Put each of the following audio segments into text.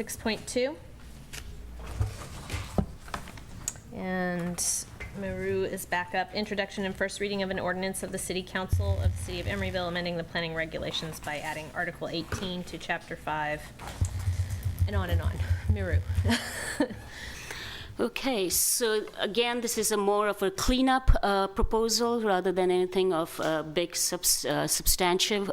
6.2. And Miroo is back up. Introduction and first reading of an ordinance of the City Council of the City of Emeryville amending the planning regulations by adding Article 18 to Chapter 5, and on and on. Miroo. Okay, so again, this is a more of a cleanup proposal rather than anything of big substantive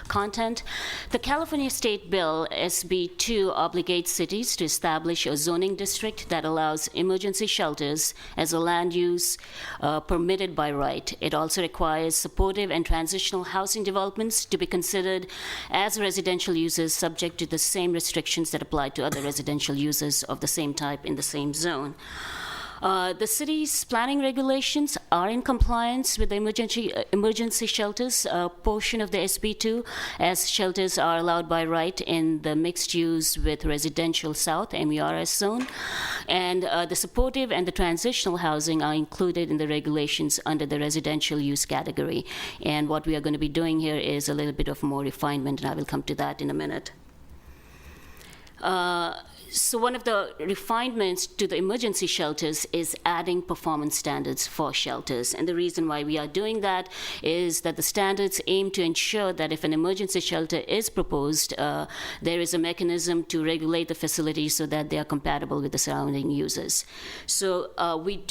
content. The California State Bill SB 2 obligates cities to establish a zoning district that allows emergency shelters as a land use permitted by right. It also requires supportive and transitional housing developments to be considered as residential uses subject to the same restrictions that apply to other residential uses of the same type in the same zone. The city's planning regulations are in compliance with the emergency shelters portion of the SB2, as shelters are allowed by right in the mixed use with residential south MERS zone. And the supportive and the transitional housing are included in the regulations under the residential use category. And what we are going to be doing here is a little bit of more refinement, and I will come to that in a minute. So one of the refinements to the emergency shelters is adding performance standards for shelters. And the reason why we are doing that is that the standards aim to ensure that if an emergency shelter is proposed, there is a mechanism to regulate the facility so that they are compatible with the surrounding users. So we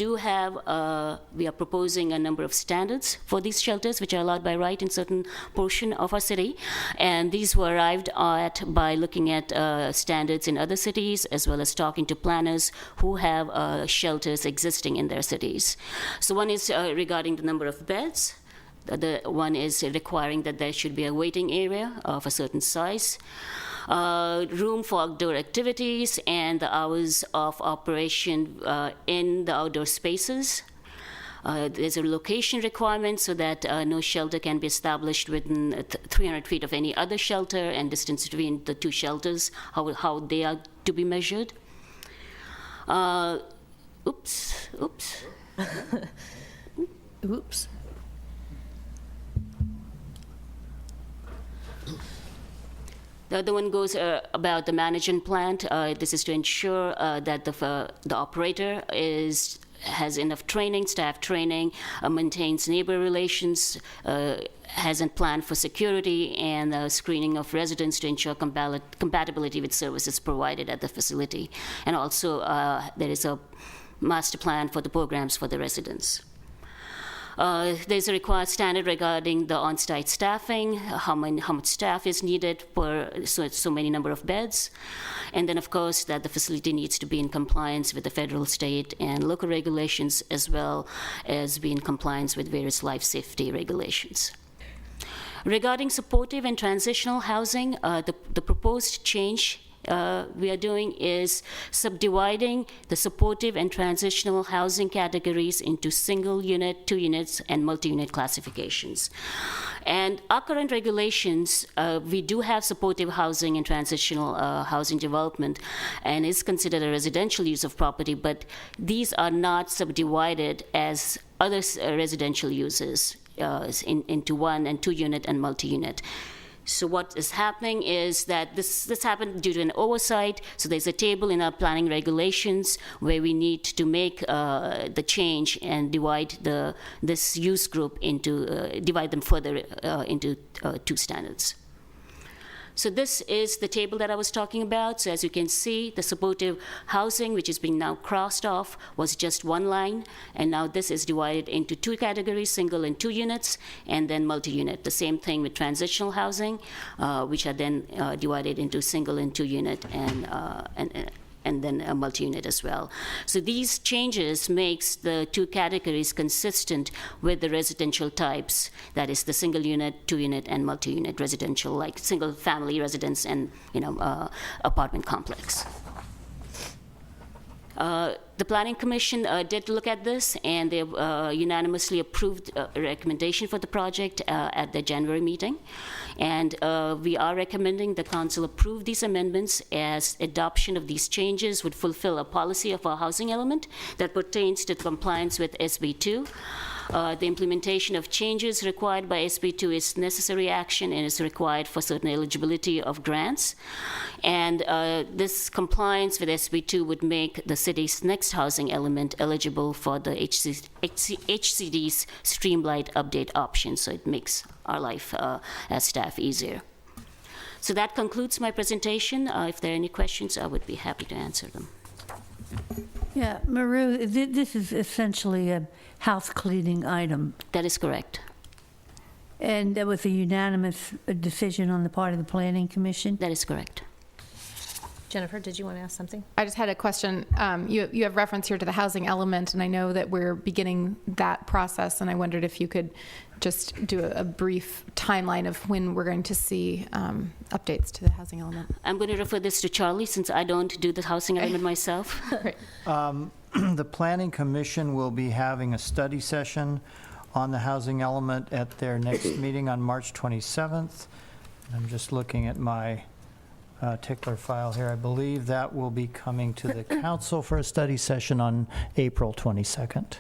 are proposing a number of standards for these shelters, which are allowed by right in certain portion of our city. And these were arrived at by looking at standards in other cities, as well as talking to planners who have shelters existing in their cities. So one is regarding the number of beds. The one is requiring that there should be a waiting area of a certain size, room for outdoor activities, and the hours of operation in the outdoor spaces. There's a location requirement so that no shelter can be established within 300 feet of any other shelter, and distance between the two shelters, how they are to be measured. Oops. Oops. The other one goes about the management plan. This is to ensure that the operator has enough training, staff training, maintains neighbor relations, has a plan for security and screening of residents to ensure compatibility with services provided at the facility. And also there is a master plan for the programs for the residents. There's a required standard regarding the on-site staffing, how much staff is needed per so many number of beds. And then, of course, that the facility needs to be in compliance with the federal, state, and local regulations, as well as be in compliance with various life safety regulations. Regarding supportive and transitional housing, the proposed change we are doing is subdividing the supportive and transitional housing categories into single unit, 2 units, and multi-unit classifications. And our current regulations, we do have supportive housing and transitional housing development, and is considered a residential use of property, but these are not subdivided as other residential uses into 1 and 2 unit and multi-unit. So what is happening is that this happened due to an oversight. So there's a table in our planning regulations where we need to make the change and divide this use group divide them further into 2 standards. So this is the table that I was talking about. So as you can see, the supportive housing, which is being now crossed off, was just 1 line. And now this is divided into 2 categories, single and 2 units, and then multi-unit. The same thing with transitional housing, which are then divided into single and 2 unit and then a multi-unit as well. So these changes makes the 2 categories consistent with the residential types, that is the single unit, 2 unit, and multi-unit residential, like single family residence and apartment complex. The Planning Commission did look at this, and they unanimously approved a recommendation for the project at the January meeting. And we are recommending the council approve these amendments, as adoption of these changes would fulfill a policy of our housing element that pertains to compliance with SB2. The implementation of changes required by SB2 is necessary action and is required for certain eligibility of grants. And this compliance with SB2 would make the city's next housing element eligible for the HCD's streamlined update option, so it makes our life as staff easier. So that concludes my presentation. If there are any questions, I would be happy to answer them. Yeah, Miroo, this is essentially a house cleaning item, That is correct. and there was a unanimous decision on the part of the Planning Commission. That is correct. Jennifer, did you want to ask something? I just had a question. You have reference here to the housing element, and I know that we're beginning that process, and I wondered if you could just do a brief timeline of when we're going to see updates to the housing element. I'm going to refer this to Charlie since I don't do the housing element myself. Great. The Planning Commission will be having a study session on the housing element at their next meeting on March 27th. I'm just looking at my tickler file here. I believe that will be coming to the council for a study session on April 22nd.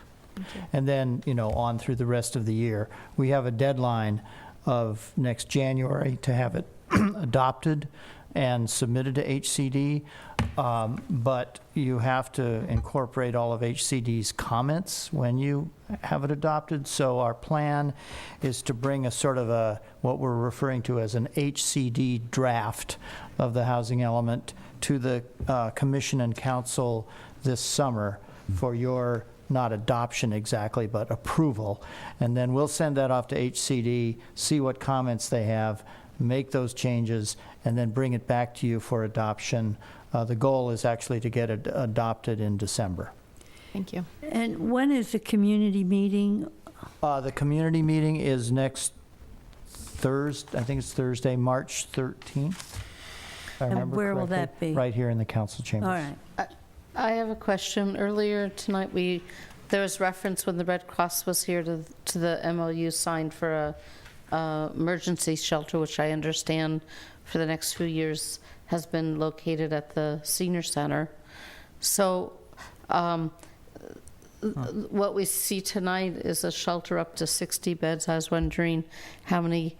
And then, on through the rest of the year. We have a deadline of next January to have it adopted and submitted to HCD, but you have to incorporate all of HCD's comments when you have it adopted. So our plan is to bring a sort of what we're referring to as an HCD draft of the housing element to the commission and council this summer for your, not adoption exactly, but approval. And then we'll send that off to HCD, see what comments they have, make those changes, and then bring it back to you for adoption. The goal is actually to get it adopted in December. Thank you. And when is the community meeting? The community meeting is next Thursday, I think it's Thursday, March 13th. if I And remember where will correctly. that be? Right here in the council chambers. All right. I have a question. Earlier tonight, there was reference when the Red Cross was here to the MOU signed for a emergency shelter, which I understand for the next few years has been located at the senior center. So what we see tonight is a shelter up to 60 beds. I was wondering how many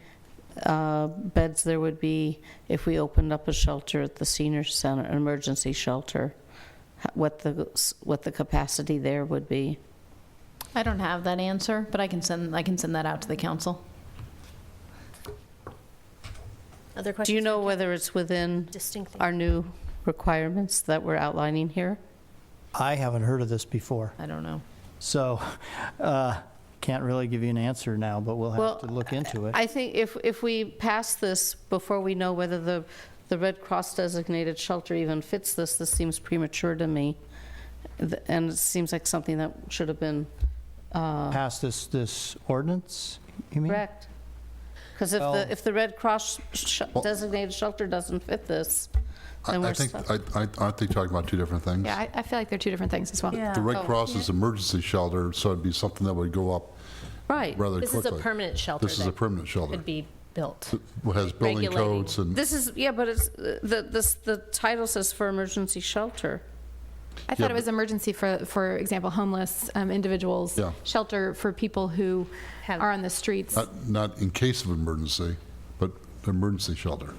beds there would be if we opened up a shelter at the senior center, an emergency shelter, what the capacity there would be. I don't have that answer, but I can send that out to the council. Other questions? Do you know whether it's within Distinctly. our new requirements that we're outlining here? I haven't heard of this before, I don't know. so can't really give you an answer now, but we'll have to look into it. I think if we pass this before we know whether the Red Cross designated shelter even fits this seems premature to me. And it seems like something that should have been Pass this ordinance, you mean? correct. Because if the Red Cross designated shelter doesn't fit this, then we're I think, stuck. aren't they talking about two different things? Yeah, I feel like they're two different things as well. Yeah. The Red Oh. Cross is emergency shelter, so it'd be something that would go up Right. rather This quickly. is a permanent shelter. This is a that permanent shelter. could be built. It has building regulating. codes and, This is, yeah, but it's, the title says for emergency shelter. I thought it was emergency for example, homeless individuals, Yeah. shelter for people who are on the streets. not in case of emergency, but emergency shelter.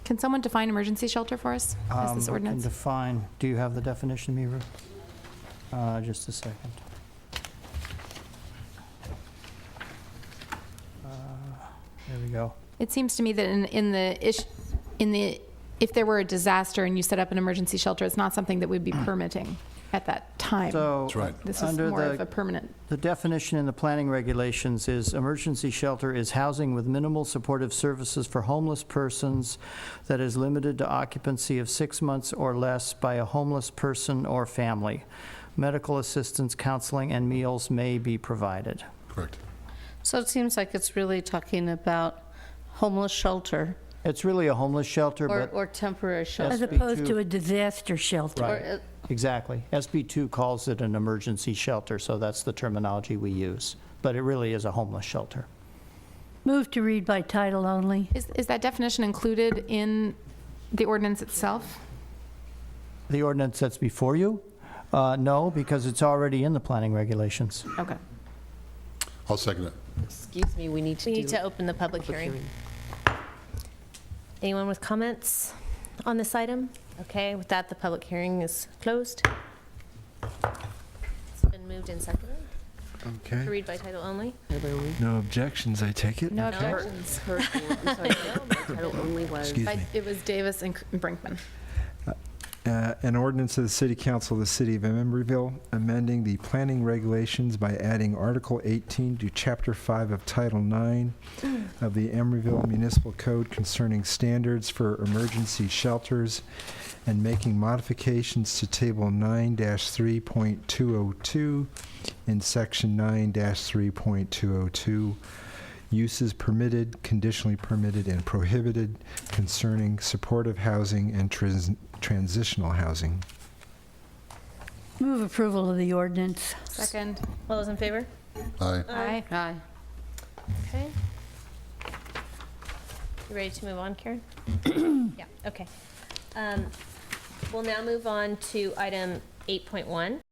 Can someone define emergency shelter for us? Is this We ordinance? can define, do you have the definition, Miroo? Just a second. There we go. It seems to me that if there were a disaster and you set up an emergency shelter, it's not something that we'd be permitting at that time. So, That's right. This is under more of a the, permanent. the definition in the planning regulations is emergency shelter is housing with minimal supportive services for homeless persons that is limited to occupancy of 6 months or less by a homeless person or family. Medical assistance, counseling, and meals may be provided. Correct. So it seems like it's really talking about homeless shelter It's really a homeless shelter, but or temporary shelter. As SB2 opposed to a disaster shelter. Right. Or, Exactly. SB2 calls it an emergency shelter, so that's the terminology we use. But it really is a homeless shelter. Move to read by title only. Is that definition included in the ordinance itself? The ordinance that's before you? No, because it's already in the planning regulations. Okay. I'll second it. Excuse me, we need to We do. need to open the public hearing. Anyone with comments on this item? Okay, with that, the public hearing is closed. It's been moved and seconded to Okay. read by title only. No objections, I take it? No No. objections. I'm sorry, no, my title only was. Excuse me. It was Davis and Brinkman. An ordinance of the City Council of the City of Emeryville, amending the planning regulations by adding Article 18 to Chapter 5 of Title 9 of the Emeryville Municipal Code concerning standards for emergency shelters and making modifications to Table 9-3.202 in Section 9-3.202, uses permitted, conditionally permitted, and prohibited concerning supportive housing and transitional housing. Move approval of the ordinance. Second. All those in favor? Aye. Aye. Aye. Okay. You ready to move on, Karen? Yeah, okay. We'll now move on to item 8.1.